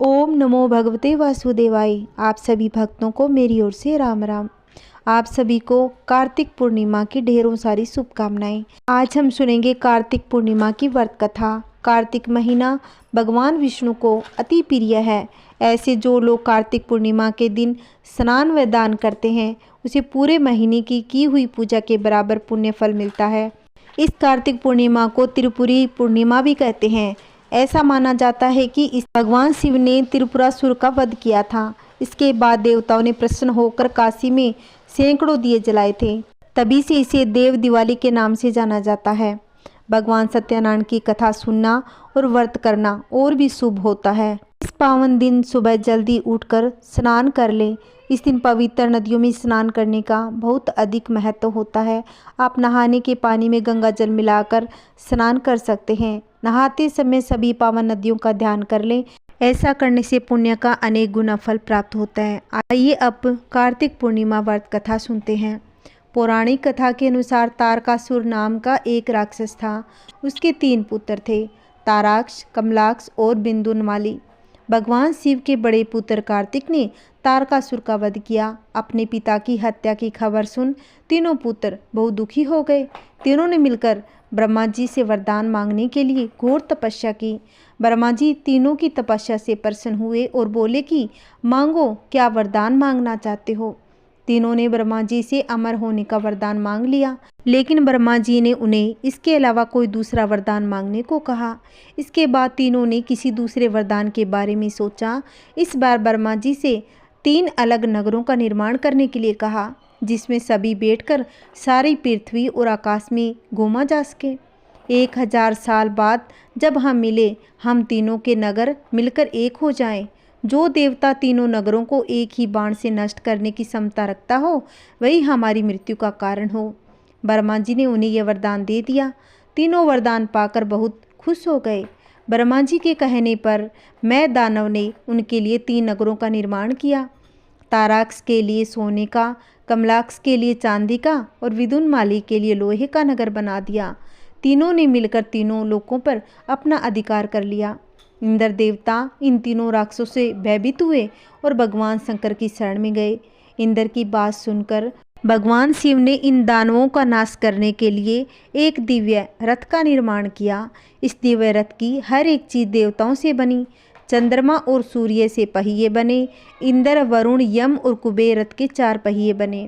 ओम नमो भगवते वासुदेवाय। आप सभी भक्तों को मेरी ओर से राम राम। आप सभी को कार्तिक पूर्णिमा की ढेरों सारी शुभकामनाएं। आज हम सुनेंगे कार्तिक पूर्णिमा की व्रत कथा। कार्तिक महीना भगवान विष्णु को अति प्रिय है। ऐसे जो लोग कार्तिक पूर्णिमा के दिन स्नान व दान करते हैं उसे पूरे महीने की हुई पूजा के बराबर पुण्य फल मिलता है। इस कार्तिक पूर्णिमा को त्रिपुरी पूर्णिमा भी कहते हैं। ऐसा माना जाता है कि इस भगवान शिव ने त्रिपुरासुर का वध किया था। इसके बाद देवताओं ने प्रसन्न होकर काशी में सैकड़ों दिए जलाए थे। तभी से इसे देव दिवाली के नाम से जाना जाता है। भगवान सत्यनारायण की कथा सुनना और व्रत करना और भी शुभ होता है। इस पावन दिन सुबह जल्दी उठकर स्नान कर लें। इस दिन पवित्र नदियों में स्नान करने का बहुत अधिक महत्व होता है। आप नहाने के पानी में गंगा जल मिलाकर स्नान कर सकते हैं। नहाते समय सभी पावन नदियों का ध्यान कर लें। ऐसा करने से पुण्य का अनेक गुना फल प्राप्त होता है। आइए अब कार्तिक पूर्णिमा व्रत कथा सुनते हैं। पौराणिक कथा के अनुसार तारकासुर नाम का एक राक्षस था। उसके 3 पुत्र थे, ताराक्ष, कमलाक्ष और बिंदुनमाली। भगवान शिव के बड़े पुत्र कार्तिक ने तारकासुर का वध किया। अपने पिता की हत्या की खबर सुन तीनों पुत्र बहुत दुखी हो गए। तीनों ने मिलकर ब्रह्मा जी से वरदान मांगने के लिए घोर तपस्या की। ब्रह्मा जी तीनों की तपस्या से प्रसन्न हुए और बोले कि मांगो, क्या वरदान मांगना चाहते हो। तीनों ने ब्रह्मा जी से अमर होने का वरदान मांग लिया, लेकिन ब्रह्मा जी ने उन्हें इसके अलावा कोई दूसरा वरदान मांगने को कहा। इसके बाद तीनों ने किसी दूसरे वरदान के बारे में सोचा। इस बार ब्रह्मा जी से 3 अलग नगरों का निर्माण करने के लिए कहा, जिसमें सभी बैठकर सारी पृथ्वी और आकाश में घूमा जा सके। 1000 साल बाद जब हम मिले, हम तीनों के नगर मिलकर एक हो जाएं। जो देवता तीनों नगरों को एक ही बाण से नष्ट करने की क्षमता रखता हो, वही हमारी मृत्यु का कारण हो। ब्रह्मा जी ने उन्हें यह वरदान दे दिया। तीनों वरदान पाकर बहुत खुश हो गए। ब्रह्मा जी के कहने पर मैं दानव ने उनके लिए 3 नगरों का निर्माण किया। ताराक्ष के लिए सोने का, कमलाक्ष के लिए चांदी का और विदुनमाली के लिए लोहे का नगर बना दिया। तीनों ने मिलकर तीनों लोकों पर अपना अधिकार कर लिया। इंद्र देवता इन तीनों राक्षसों से भयभीत हुए और भगवान शंकर की शरण में गए। इंद्र की बात सुनकर भगवान शिव ने इन दानवों का नाश करने के लिए एक दिव्य रथ का निर्माण किया। इस दिव्य रथ की हर एक चीज देवताओं से बनी। चंद्रमा और सूर्य से पहिए बने। इंद्र, वरुण, यम और कुबेर रथ के 4 पहिए बने।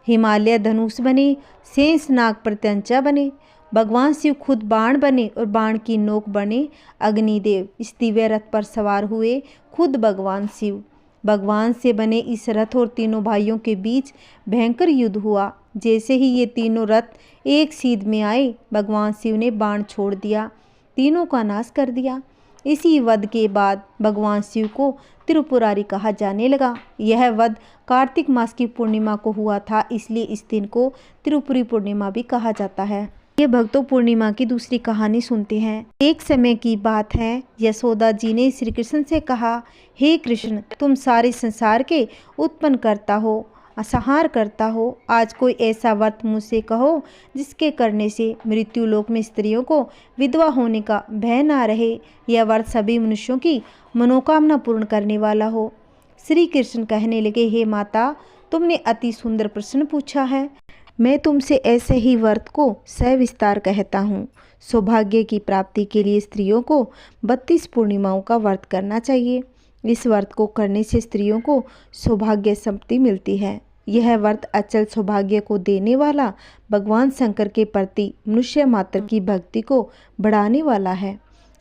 हिमालय धनुष बने। शेष नाग प्रत्यंचा बने। भगवान शिव खुद बाण बने और बाण की नोक बने अग्निदेव। इस दिव्य रथ पर सवार हुए खुद भगवान शिव। भगवान से बने इस रथ और तीनों भाइयों के बीच भयंकर युद्ध हुआ। जैसे ही ये तीनों रथ एक सीध में आए, भगवान शिव ने बाण छोड़ दिया, तीनों का नाश कर दिया। इसी वध के बाद भगवान शिव को त्रिपुरारी कहा जाने लगा। यह वध कार्तिक मास की पूर्णिमा को हुआ था, इसलिए इस दिन को त्रिपुरी पूर्णिमा भी कहा जाता है। ये भक्तों पूर्णिमा की दूसरी कहानी सुनते हैं। एक समय की बात है, यशोदा जी ने श्री कृष्ण से कहा, हे कृष्ण, तुम सारे संसार के उत्पन्न करता हो, संहार करता हो। आज कोई ऐसा व्रत मुझसे कहो जिसके करने से मृत्यु लोक में स्त्रियों को विधवा होने का भय ना रहे। यह व्रत सभी मनुष्यों की मनोकामना पूर्ण करने वाला हो। श्री कृष्ण कहने लगे, हे माता, तुमने अति सुंदर प्रश्न पूछा है। मैं तुमसे ऐसे ही व्रत को सविस्तार कहता हूँ। सौभाग्य की प्राप्ति के लिए स्त्रियों को 32 पूर्णिमाओं का व्रत करना चाहिए। इस व्रत को करने से स्त्रियों को सौभाग्य संपत्ति मिलती है। यह व्रत अचल सौभाग्य को देने वाला, भगवान शंकर के प्रति मनुष्य मात्र की भक्ति को बढ़ाने वाला है।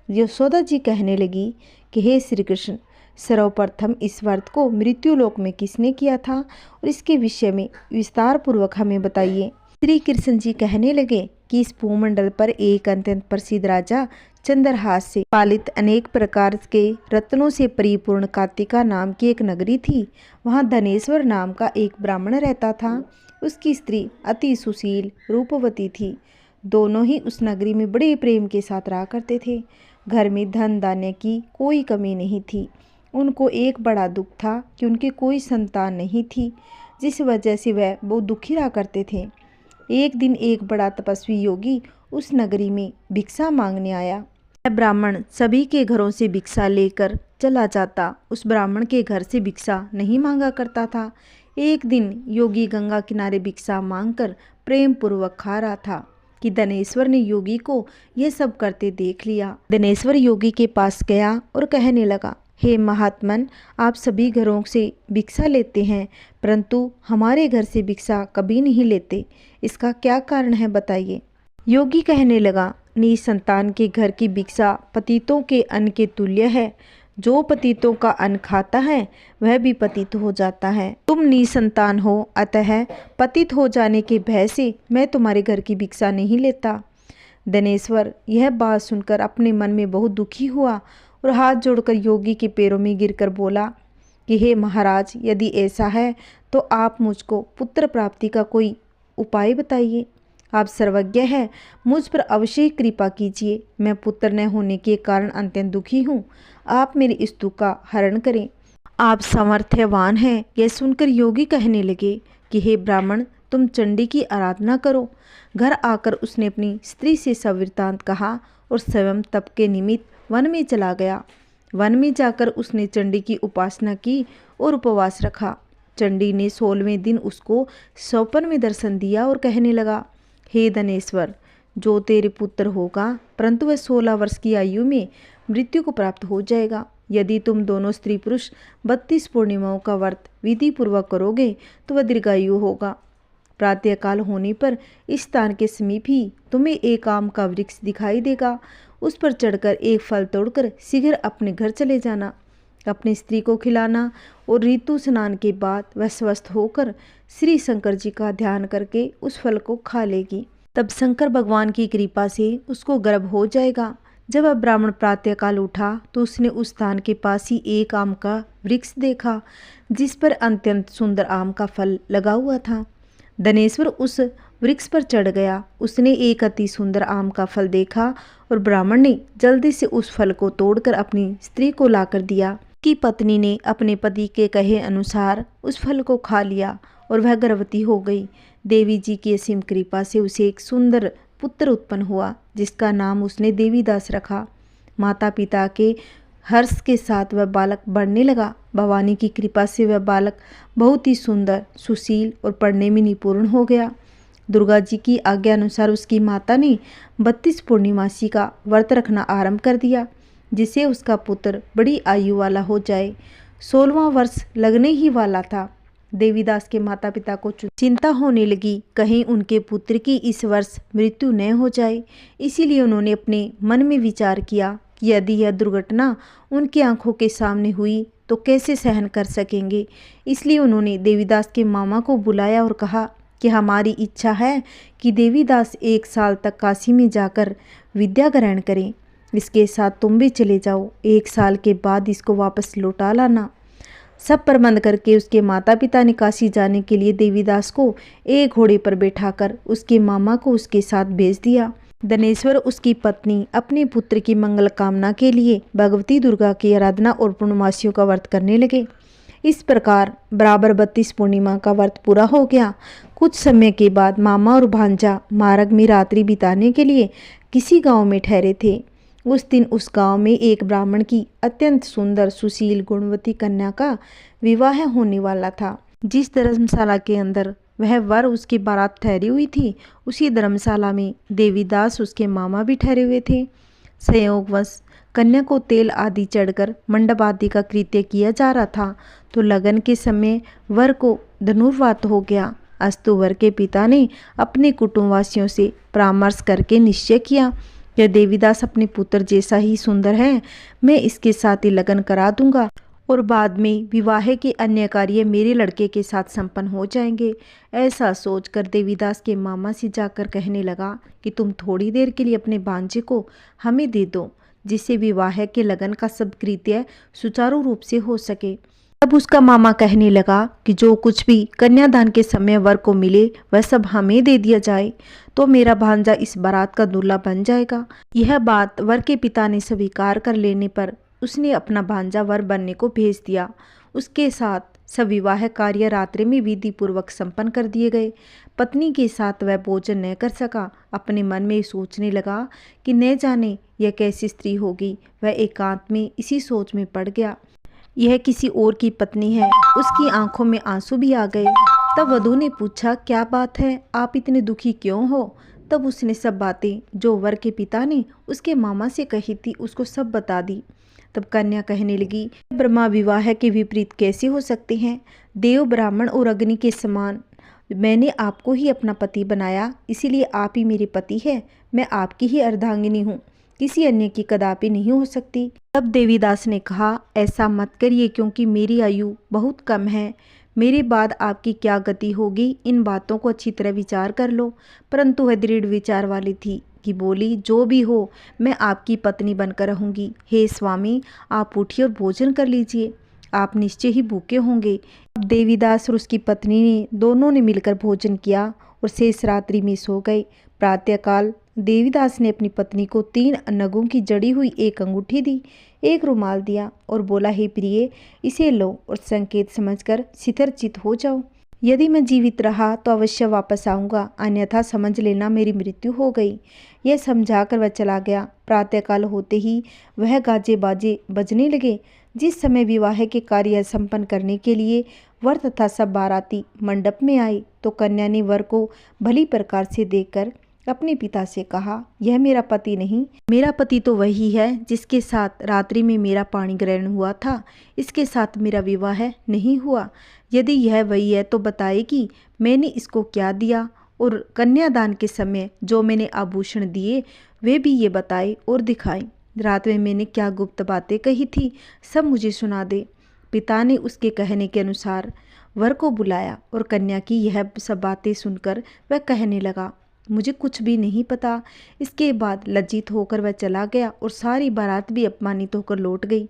यशोदा जी कहने लगी कि हे श्री कृष्ण, सर्वप्रथम इस व्रत को मृत्युलोक में किसने किया था और इसके विषय में विस्तार पूर्वक हमें बताइए। श्री कृष्ण जी कहने लगे कि इस भूमंडल पर एक अत्यंत प्रसिद्ध राजा चंद्रहास से पालित अनेक प्रकार के रत्नों से परिपूर्ण कार्तिका नाम की एक नगरी थी। वहाँ धनेश्वर नाम का एक ब्राह्मण रहता था। उसकी स्त्री अति सुशील रूपवती थी। दोनों ही उस नगरी में बड़े प्रेम के साथ रहा करते थे। घर में धन धान्य की कोई कमी नहीं थी। उनको एक बड़ा दुख था कि उनकी कोई संतान नहीं थी, जिस वजह से वह बहुत दुखी रहा करते थे। एक दिन एक बड़ा तपस्वी योगी उस नगरी में भिक्षा मांगने आया। ब्राह्मण सभी के घरों से भिक्षा लेकर चला जाता। उस ब्राह्मण के घर से भिक्षा नहीं मांगा करता था। एक दिन योगी गंगा किनारे भिक्षा मांगकर प्रेम पूर्वक खा रहा था कि धनेश्वर ने योगी को यह सब करते देख लिया। धनेश्वर योगी के पास गया और कहने लगा, हे महात्मन, आप सभी घरों से भिक्षा लेते हैं परंतु हमारे घर से भिक्षा कभी नहीं लेते, इसका क्या कारण है बताइए। योगी कहने लगा, निसंतान के घर की भिक्षा पतितों के अन्न के तुल्य है। जो पतितों का अन्न खाता है वह भी पतित हो जाता है। तुम निसंतान हो, अतः पतित हो जाने के भय से मैं तुम्हारे घर की भिक्षा नहीं लेता। धनेश्वर यह बात सुनकर अपने मन में बहुत दुखी हुआ और हाथ जोड़कर योगी के पैरों में गिरकर बोला कि हे महाराज, यदि ऐसा है तो आप मुझको पुत्र प्राप्ति का कोई उपाय बताइए। आप सर्वज्ञ हैं, मुझ पर अवश्य कृपा कीजिए। मैं पुत्र न होने के कारण अत्यंत दुखी हूँ। आप मेरे इस दुख का हरण करें। आप सामर्थ्यवान हैं। यह सुनकर योगी कहने लगे कि हे ब्राह्मण, तुम चंडी की आराधना करो। घर आकर उसने अपनी स्त्री से सब वृत्तांत कहा और स्वयं तप के निमित्त वन में चला गया। वन में जाकर उसने चंडी की उपासना की और उपवास रखा। चंडी ने 16वें दिन उसको स्वप्न में दर्शन दिया और कहने लगा, हे धनेश्वर, जो तेरे पुत्र होगा परंतु वह 16 वर्ष की आयु में मृत्यु को प्राप्त हो जाएगा। यदि तुम दोनों स्त्री पुरुष 32 पूर्णिमाओं का व्रत विधि पूर्वक करोगे तो वह दीर्घायु होगा। प्रातःकाल होने पर इस स्थान के समीप ही तुम्हें एक आम का वृक्ष दिखाई देगा। उस पर चढ़कर एक फल तोड़कर शीघ्र अपने घर चले जाना। अपनी स्त्री को खिलाना और ऋतु स्नान के बाद वह स्वस्थ होकर श्री शंकर जी का ध्यान करके उस फल को खा लेगी। तब शंकर भगवान की कृपा से उसको गर्भ हो जाएगा। जब वह ब्राह्मण प्रातःकाल उठा तो उसने उस स्थान के पास ही एक आम का वृक्ष देखा जिस पर अत्यंत सुंदर आम का फल लगा हुआ था। धनेश्वर उस वृक्ष पर चढ़ गया। उसने एक अति सुंदर आम का फल देखा और ब्राह्मण ने जल्दी से उस फल को तोड़कर अपनी स्त्री को लाकर दिया। की पत्नी ने अपने पति के कहे अनुसार उस फल को खा लिया और वह गर्भवती हो गई। देवी जी की असीम कृपा से उसे एक सुंदर पुत्र उत्पन्न हुआ जिसका नाम उसने देवीदास रखा। माता पिता के हर्ष के साथ वह बालक बढ़ने लगा। भवानी की कृपा से वह बालक बहुत ही सुंदर, सुशील और पढ़ने में निपुण हो गया। दुर्गा जी की आज्ञा अनुसार उसकी माता ने 32 पूर्णिमासी का व्रत रखना आरंभ कर दिया जिससे उसका पुत्र बड़ी आयु वाला हो जाए। 16वां वर्ष लगने ही वाला था। देवीदास के माता पिता को चिंता होने लगी, कहीं उनके पुत्र की इस वर्ष मृत्यु न हो जाए। इसीलिए उन्होंने अपने मन में विचार किया कि यदि यह दुर्घटना उनकी आंखों के सामने हुई तो कैसे सहन कर सकेंगे। इसलिए उन्होंने देवीदास के मामा को बुलाया और कहा कि हमारी इच्छा है कि देवीदास 1 साल तक काशी में जाकर विद्या ग्रहण करें। इसके साथ तुम भी चले जाओ। 1 साल के बाद इसको वापस लौटा लाना। सब प्रबंध करके उसके माता पिता ने काशी जाने के लिए देवीदास को एक घोड़े पर बैठाकर उसके मामा को उसके साथ भेज दिया। धनेश्वर उसकी पत्नी अपने पुत्र की मंगल कामना के लिए भगवती दुर्गा की आराधना और पूर्णमासियों का व्रत करने लगे। इस प्रकार बराबर 32 पूर्णिमा का व्रत पूरा हो गया। कुछ समय के बाद मामा और भांजा मार्ग में रात्रि बिताने के लिए किसी गांव में ठहरे थे। उस दिन उस गांव में एक ब्राह्मण की अत्यंत सुंदर, सुशील, गुणवती कन्या का विवाह होने वाला था। जिस धर्मशाला के अंदर वह वर उसकी बारात ठहरी हुई थी, उसी धर्मशाला में देवीदास उसके मामा भी ठहरे हुए थे। संयोगवश कन्या को तेल आदि चढ़कर मंडप आदि का कृत्य किया जा रहा था तो लगन के समय वर को धनुर्वात हो गया। अस्तु वर के पिता ने अपने कुटुंबवासियों से परामर्श करके निश्चय किया कि देवीदास अपने पुत्र जैसा ही सुंदर है, मैं इसके साथ ही लगन करा दूंगा और बाद में विवाह के अन्य कार्य मेरे लड़के के साथ संपन्न हो जाएंगे। ऐसा सोचकर देवीदास के मामा से जाकर कहने लगा कि तुम थोड़ी देर के लिए अपने भांजे को हमें दे दो जिससे विवाह के लगन का सब कृत्य सुचारू रूप से हो सके। तब उसका मामा कहने लगा कि जो कुछ भी कन्यादान के समय वर को मिले वह सब हमें दे दिया जाए तो मेरा भांजा इस बारात का दूल्हा बन जाएगा। यह बात वर के पिता ने स्वीकार कर लेने पर उसने अपना भांजा वर बनने को भेज दिया। उसके साथ सब विवाह कार्य रात्रि में विधि पूर्वक संपन्न कर दिए गए। पत्नी के साथ वह भोजन न कर सका। अपने मन में सोचने लगा कि न जाने यह कैसी स्त्री होगी। वह एकांत में इसी सोच में पड़ गया, यह किसी और की पत्नी है। उसकी आंखों में आंसू भी आ गए। तब वधू ने पूछा, क्या बात है, आप इतने दुखी क्यों हो? तब उसने सब बातें जो वर के पिता ने उसके मामा से कही थी उसको सब बता दी। तब कन्या कहने लगी, ब्रह्मा विवाह के विपरीत कैसे हो सकते हैं? देव, ब्राह्मण और अग्नि के समान मैंने आपको ही अपना पति बनाया, इसीलिए आप ही मेरे पति है। मैं आपकी ही अर्धांगिनी हूँ, किसी अन्य की कदापि नहीं हो सकती। तब देवीदास ने कहा, ऐसा मत करिए, क्योंकि मेरी आयु बहुत कम है। मेरे बाद आपकी क्या गति होगी, इन बातों को अच्छी तरह विचार कर लो। परंतु वह दृढ़ विचार वाली थी कि बोली, जो भी हो मैं आपकी पत्नी बनकर रहूंगी। हे स्वामी, आप उठिए और भोजन कर लीजिए, आप निश्चय ही भूखे होंगे। अब देवीदास और उसकी पत्नी ने दोनों ने मिलकर भोजन किया और शेष रात्रि में सो गए। प्रातःकाल देवीदास ने अपनी पत्नी को 3 नगों की जड़ी हुई एक अंगूठी दी, एक रुमाल दिया और बोला, हे प्रिय, इसे लो और संकेत समझकर शिथिरचित हो जाओ। यदि मैं जीवित रहा तो अवश्य वापस आऊँगा, अन्यथा समझ लेना मेरी मृत्यु हो गई। यह समझाकर वह चला गया। प्रातःकाल होते ही वह गाजे बाजे बजने लगे। जिस समय विवाह के कार्य संपन्न करने के लिए वर तथा सब बाराती मंडप में आए तो कन्या ने वर को भली प्रकार से देखकर अपने पिता से कहा, यह मेरा पति नहीं, मेरा पति तो वही है जिसके साथ रात्रि में मेरा पाणी ग्रहण हुआ था। इसके साथ मेरा विवाह नहीं हुआ। यदि यह वही है तो बताए कि मैंने इसको क्या दिया, और कन्यादान के समय जो मैंने आभूषण दिए वे भी ये बताए और दिखाए। रात में मैंने क्या गुप्त बातें कही थी, सब मुझे सुना दे। पिता ने उसके कहने के अनुसार वर को बुलाया और कन्या की यह सब बातें सुनकर वह कहने लगा, मुझे कुछ भी नहीं पता। इसके बाद लज्जित होकर वह चला गया और सारी बारात भी अपमानित होकर लौट गई।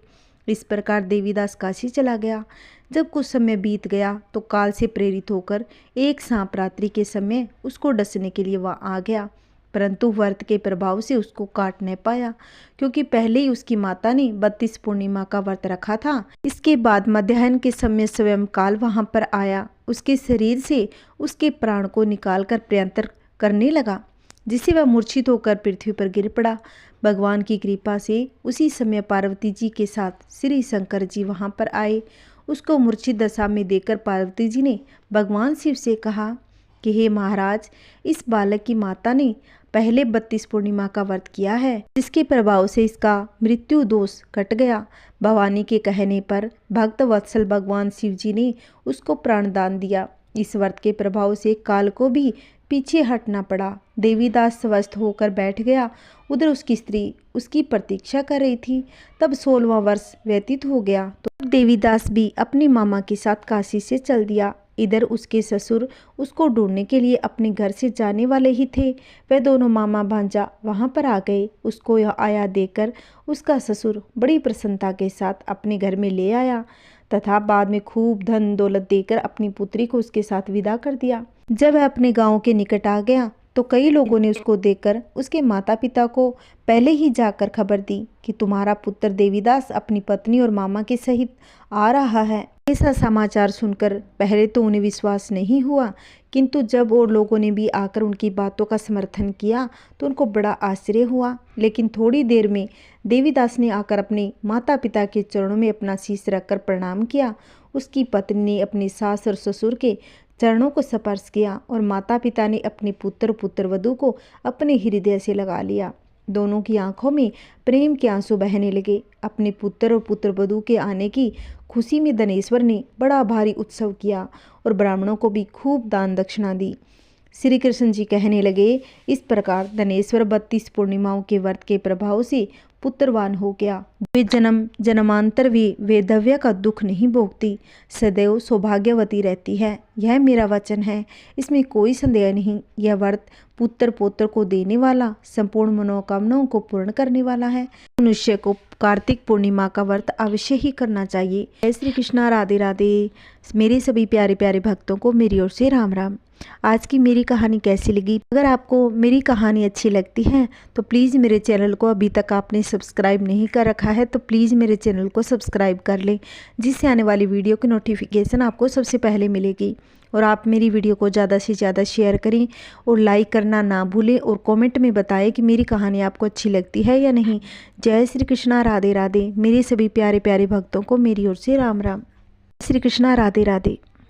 इस प्रकार देवीदास काशी चला गया। जब कुछ समय बीत गया तो काल से प्रेरित होकर एक सांप रात्रि के समय उसको डसने के लिए वहाँ आ गया, परंतु व्रत के प्रभाव से उसको काट नहीं पाया, क्योंकि पहले ही उसकी माता ने 32 पूर्णिमा का व्रत रखा था। इसके बाद मध्याह्न के समय स्वयं काल वहाँ पर आया। उसके शरीर से उसके प्राण को निकालकर प्रयंतर करने लगा, जिससे वह मूर्छित होकर पृथ्वी पर गिर पड़ा। भगवान की कृपा से उसी समय पार्वती जी के साथ श्री शंकर जी वहाँ पर आए। उसको मूर्छित दशा में देखकर पार्वती जी ने भगवान शिव से कहा कि हे महाराज, इस बालक की माता ने पहले 32 पूर्णिमा का व्रत किया है, जिसके प्रभाव से इसका मृत्यु दोष कट गया। भवानी के कहने पर भक्त वत्सल भगवान शिव जी ने उसको प्राणदान दिया। इस व्रत के प्रभाव से काल को भी पीछे हटना पड़ा। देवीदास स्वस्थ होकर बैठ गया। उधर उसकी स्त्री उसकी प्रतीक्षा कर रही थी। तब 16वां वर्ष व्यतीत हो गया तो देवीदास भी अपने मामा के साथ काशी से चल दिया। इधर उसके ससुर उसको ढूंढने के लिए अपने घर से जाने वाले ही थे। वह दोनों मामा भांजा वहां पर आ गए। उसको यह आया देखकर उसका ससुर बड़ी प्रसन्नता के साथ अपने घर में ले आया तथा बाद में खूब धन दौलत देकर अपनी पुत्री को उसके साथ विदा कर दिया। जब वह अपने गांव के निकट आ गया तो कई लोगों ने उसको देखकर उसके माता पिता को पहले ही जाकर खबर दी कि तुम्हारा पुत्र देवीदास अपनी पत्नी और मामा के सहित आ रहा है। ऐसा समाचार सुनकर पहले तो उन्हें विश्वास नहीं हुआ, किंतु जब और लोगों ने भी आकर उनकी बातों का समर्थन किया तो उनको बड़ा आश्चर्य हुआ। लेकिन थोड़ी देर में देवीदास ने आकर अपने माता पिता के चरणों में अपना शीश रखकर प्रणाम किया। उसकी पत्नी ने अपने सास और ससुर के चरणों को स्पर्श किया और माता पिता ने अपने पुत्र पुत्रवधू को अपने हृदय से लगा लिया। दोनों की आंखों में प्रेम के आंसू बहने लगे। अपने पुत्र और पुत्रवधू के आने की खुशी में धनेश्वर ने बड़ा भारी उत्सव किया और ब्राह्मणों को भी खूब दान दक्षिणा दी। श्री कृष्ण जी कहने लगे, इस प्रकार धनेश्वर 32 पूर्णिमाओं के व्रत के प्रभाव से पुत्रवान हो गया। वे जन्म जन्मांतर भी वेदव्य का दुख नहीं भोगती, सदैव सौभाग्यवती रहती है। यह मेरा वचन है, इसमें कोई संदेह नहीं। यह व्रत पुत्र पौत्र को देने वाला, संपूर्ण मनोकामनाओं को पूर्ण करने वाला है। मनुष्य को कार्तिक पूर्णिमा का व्रत अवश्य ही करना चाहिए। जय श्री कृष्णा, राधे राधे। मेरे सभी प्यारे प्यारे भक्तों को मेरी ओर से राम राम। आज की मेरी कहानी कैसी लगी? अगर आपको मेरी कहानी अच्छी लगती है तो प्लीज़ मेरे चैनल को, अभी तक आपने सब्सक्राइब नहीं कर रखा है तो प्लीज़ मेरे चैनल को सब्सक्राइब कर लें, जिससे आने वाली वीडियो की नोटिफिकेशन आपको सबसे पहले मिलेगी। और आप मेरी वीडियो को ज़्यादा से ज़्यादा शेयर करें और लाइक करना ना भूलें, और कमेंट में बताएं कि मेरी कहानी आपको अच्छी लगती है या नहीं। जय श्री कृष्णा, राधे राधे। मेरे सभी प्यारे प्यारे भक्तों को मेरी ओर से राम राम। श्री कृष्णा, राधे राधे।